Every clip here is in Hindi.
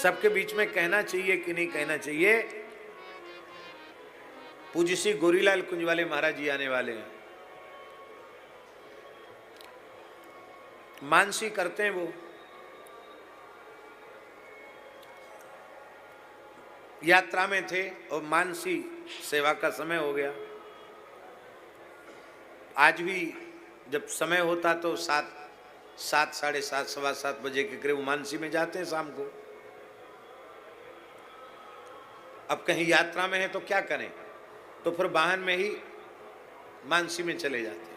सबके बीच में कहना चाहिए कि नहीं कहना चाहिए। पूज्य श्री गोरीलाल कुंजवाले महाराज जी आने वाले हैं। मानसी करते हैं वो, यात्रा में थे और मानसी सेवा का समय हो गया। आज भी जब समय होता तो 7, 7, 7:30, 7:15 बजे के करीब मानसी में जाते हैं शाम को। अब कहीं यात्रा में है तो क्या करें, तो फिर वाहन में ही मानसी में चले जाते हैं।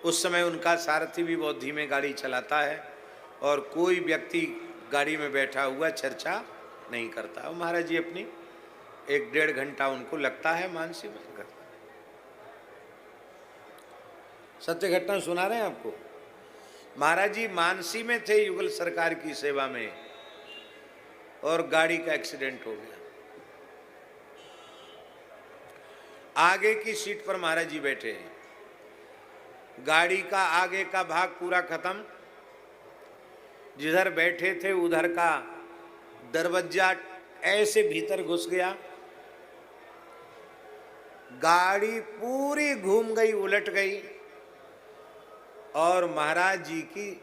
उस समय उनका सारथी भी बहुत धीमे गाड़ी चलाता है और कोई व्यक्ति गाड़ी में बैठा हुआ चर्चा नहीं करता। और महाराज जी अपनी 1-1.5 घंटा उनको लगता है मानसी में करता। सत्य घटना सुना रहे हैं आपको। महाराज जी मानसी में थे युगल सरकार की सेवा में और गाड़ी का एक्सीडेंट हो गया। आगे की सीट पर महाराज जी बैठे हैं, गाड़ी का आगे का भाग पूरा खत्म, जिधर बैठे थे उधर का दरवाजा ऐसे भीतर घुस गया, गाड़ी पूरी घूम गई, उलट गई और महाराज जी की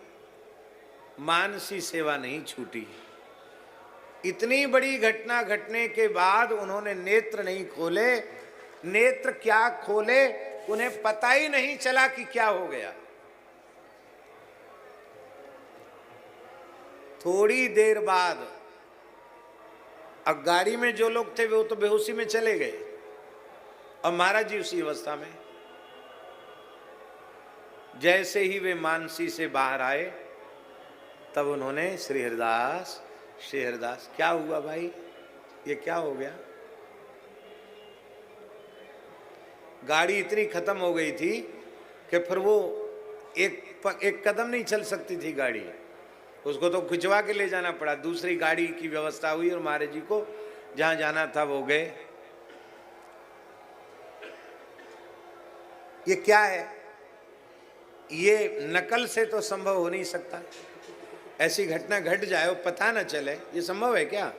मानसी सेवा नहीं छूटी। इतनी बड़ी घटना घटने के बाद उन्होंने नेत्र नहीं खोले। नेत्र क्या खोले, उन्हें पता ही नहीं चला कि क्या हो गया। थोड़ी देर बाद अब गाड़ी में जो लोग थे वो तो बेहोशी में चले गए और महाराज जी उसी अवस्था में। जैसे ही वे मानसी से बाहर आए तब उन्होंने श्री हरिदास क्या हुआ भाई, ये क्या हो गया। गाड़ी इतनी खत्म हो गई थी कि फिर वो एक कदम नहीं चल सकती थी गाड़ी, उसको तो खिंचवा के ले जाना पड़ा। दूसरी गाड़ी की व्यवस्था हुई और महाराज जी को जहां जाना था वो गए। ये क्या है, ये नकल से तो संभव हो नहीं सकता। ऐसी घटना घट जाए और पता न चले, ये संभव है क्या।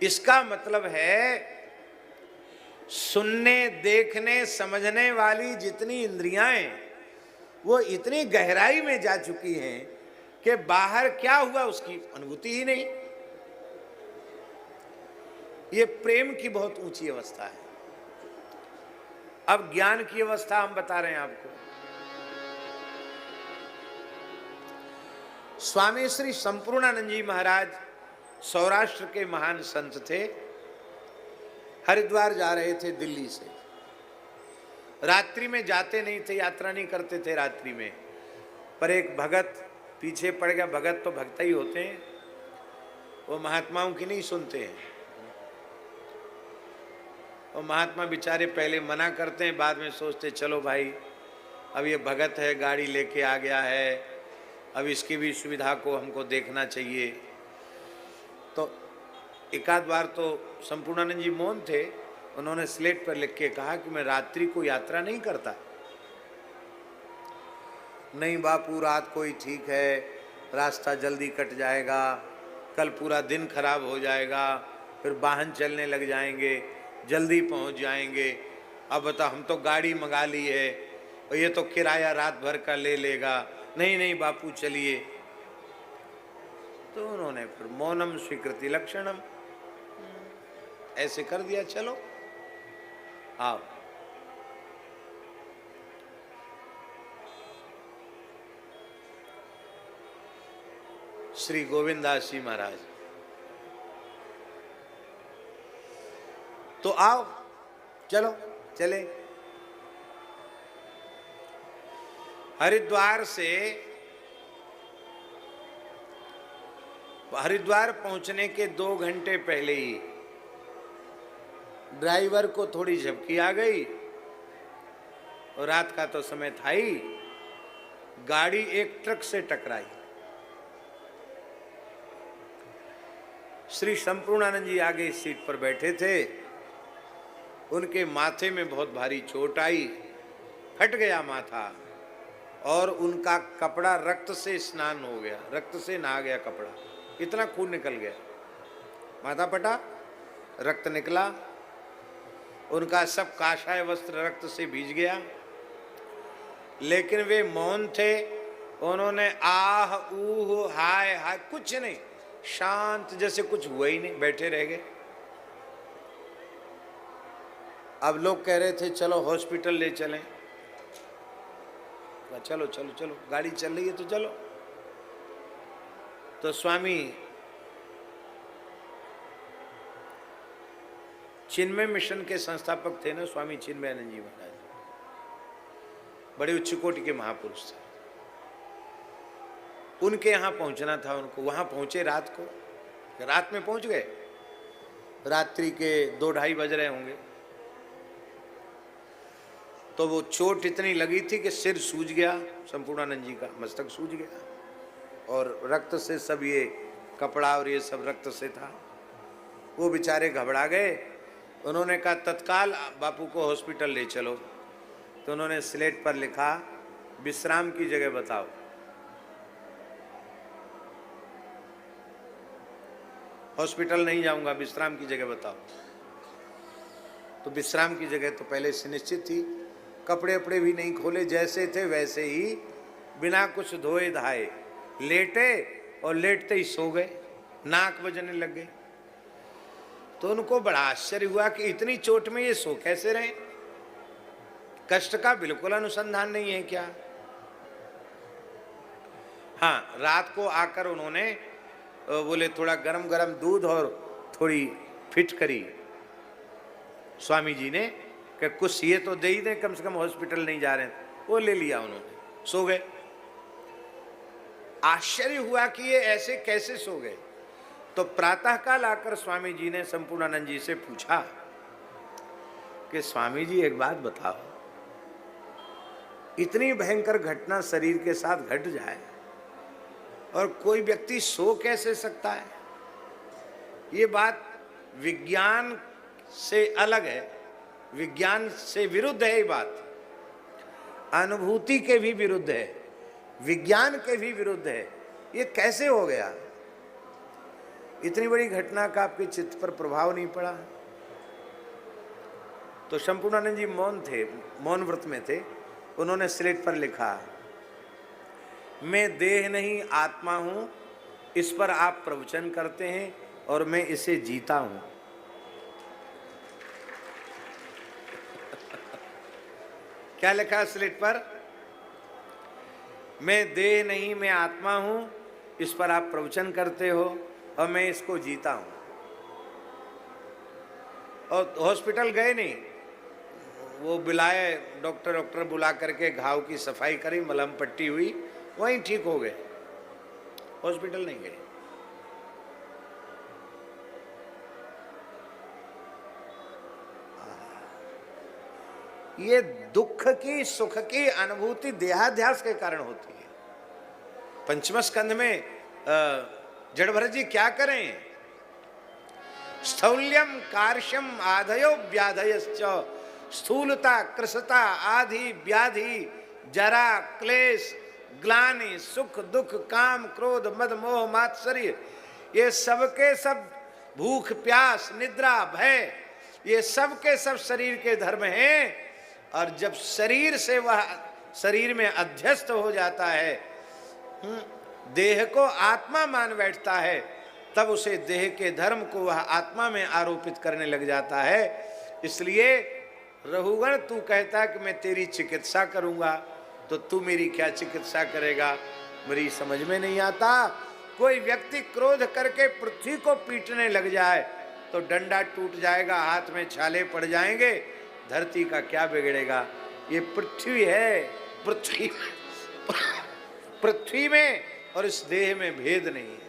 इसका मतलब है सुनने, देखने, समझने वाली जितनी इंद्रियां वो इतनी गहराई में जा चुकी हैं कि बाहर क्या हुआ उसकी अनुभूति ही नहीं। ये प्रेम की बहुत ऊंची अवस्था है। अब ज्ञान की अवस्था हम बता रहे हैं आपको। स्वामी श्री संपूर्णानंद जी महाराज सौराष्ट्र के महान संत थे। हरिद्वार जा रहे थे दिल्ली से। रात्रि में जाते नहीं थे, यात्रा नहीं करते थे रात्रि में, पर एक भगत पीछे पड़ गया। भगत तो भक्त ही होते हैं, वो महात्माओं की नहीं सुनते हैं। और महात्मा बेचारे पहले मना करते हैं, बाद में सोचते चलो भाई अब ये भगत है, गाड़ी लेके आ गया है, अब इसकी भी सुविधा को हमको देखना चाहिए। तो एकाध बार तो संपूर्णानंद जी मौन थे। उन्होंने स्लेट पर लिख के कहा कि मैं रात्रि को यात्रा नहीं करता। नहीं बापू, रात को ही ठीक है, रास्ता जल्दी कट जाएगा, कल पूरा दिन खराब हो जाएगा, फिर वाहन चलने लग जाएंगे, जल्दी पहुंच जाएंगे। अब बता, हम तो गाड़ी मंगा ली है और ये तो किराया रात भर का ले लेगा। नहीं बापू चलिए। तो उन्होंने फिर मौनम स्वीकृति लक्षणम ऐसे कर दिया, चलो आओ। श्री गोविंदास जी महाराज, तो आओ चलो चले। हरिद्वार पहुंचने के 2 घंटे पहले ही ड्राइवर को थोड़ी झपकी आ गई और रात का तो समय था ही। गाड़ी एक ट्रक से टकराई। श्री संपूर्णानंद जी आगे इस सीट पर बैठे थे। उनके माथे में बहुत भारी चोट आई, फट गया माथा और उनका कपड़ा रक्त से स्नान हो गया, रक्त से नहा गया कपड़ा। इतना खून निकल गया, माथा पटा, रक्त निकला, उनका सब काषाय वस्त्र रक्त से भीज गया, लेकिन वे मौन थे। उन्होंने आह ऊह हाय हाय कुछ नहीं, शांत, जैसे कुछ हुआ ही नहीं, बैठे रह गए। अब लोग कह रहे थे चलो हॉस्पिटल ले चलें, चलो चलो चलो, गाड़ी चल रही है तो चलो। तो स्वामी चिन्मय मिशन के संस्थापक थे ना, स्वामी चिन्मयानंद जी महाराज, बड़े उच्च कोटि के महापुरुष थे। उनके यहाँ पहुंचना था उनको, वहां पहुंचे रात को, रात में पहुंच गए, रात्रि के 2-2:30 बज रहे होंगे। तो वो चोट इतनी लगी थी कि सिर सूज गया, संपूर्णानंद जी का मस्तक सूज गया, और रक्त से सब ये कपड़ा और ये सब रक्त से था। वो बेचारे घबरा गए। उन्होंने कहा तत्काल बापू को हॉस्पिटल ले चलो। तो उन्होंने स्लेट पर लिखा विश्राम की जगह बताओ। हॉस्पिटल नहीं जाऊंगा, विश्राम की जगह बताओ। तो विश्राम की जगह तो पहले से निश्चित थी, कपड़े वपड़े भी नहीं खोले, जैसे थे वैसे ही बिना कुछ धोए धाए लेटे, और लेटते ही सो गए, नाक बजने लग गए। तो उनको बड़ा आश्चर्य हुआ कि इतनी चोट में ये सो कैसे रहे, कष्ट का बिल्कुल अनुसंधान नहीं है क्या। हाँ, रात को आकर उन्होंने बोले थोड़ा गरम गरम दूध और थोड़ी फिटकरी स्वामी जी ने, कि कुछ ये तो दे ही दें, कम से कम हॉस्पिटल नहीं जा रहे हैं। वो ले लिया उन्होंने, सो गए। आश्चर्य हुआ कि ये ऐसे कैसे सो गए। तो प्रातःकाल आकर स्वामी जी ने संपूर्णानंद जी से पूछा कि स्वामी जी एक बात बताओ, इतनी भयंकर घटना शरीर के साथ घट जाए और कोई व्यक्ति सो कैसे सकता है? ये बात विज्ञान से अलग है, विज्ञान से विरुद्ध है। ये बात अनुभूति के भी विरुद्ध है, विज्ञान के भी विरुद्ध है। ये कैसे हो गया? इतनी बड़ी घटना का आपके चित्त पर प्रभाव नहीं पड़ा? तो संपूर्णानंद जी मौन थे, मौन व्रत में थे। उन्होंने स्लेट पर लिखा, मैं देह नहीं आत्मा हूं, इस पर आप प्रवचन करते हैं और मैं इसे जीता हूं। क्या लिखा स्लेट पर? मैं देह नहीं, मैं आत्मा हूं, इस पर आप प्रवचन करते हो और मैं इसको जीता हूं। और हॉस्पिटल गए नहीं, वो बुलाए डॉक्टर बुला करके घाव की सफाई करी, मलहम पट्टी हुई, वहीं ठीक हो गए, हॉस्पिटल नहीं गए। ये दुख की सुख की अनुभूति देहाध्यास के कारण होती है। पंचम स्कंध में जड़ भरत जी क्या करें? स्थौल्यम कार्श्यम आधयो व्याधयश्च, स्थूलता कृशता आधि व्याधि जरा क्लेश ग्लानि सुख दुख काम क्रोध मद मोह मात्सर्य, ये सबके सब भूख प्यास निद्रा भय, ये सब के सब शरीर के धर्म हैं। और जब शरीर से वह शरीर में अध्यस्त हो जाता है, देह को आत्मा मान बैठता है, तब उसे देह के धर्म को वह आत्मा में आरोपित करने लग जाता है। इसलिए रहुगण तू कहता कि मैं तेरी चिकित्सा करूंगा, तो तू मेरी क्या चिकित्सा करेगा? मेरी समझ में नहीं आता। कोई व्यक्ति क्रोध करके पृथ्वी को पीटने लग जाए तो डंडा टूट जाएगा, हाथ में छाले पड़ जाएंगे, धरती का क्या बिगड़ेगा? ये पृथ्वी है, पृथ्वी में और इस देह में भेद नहीं है।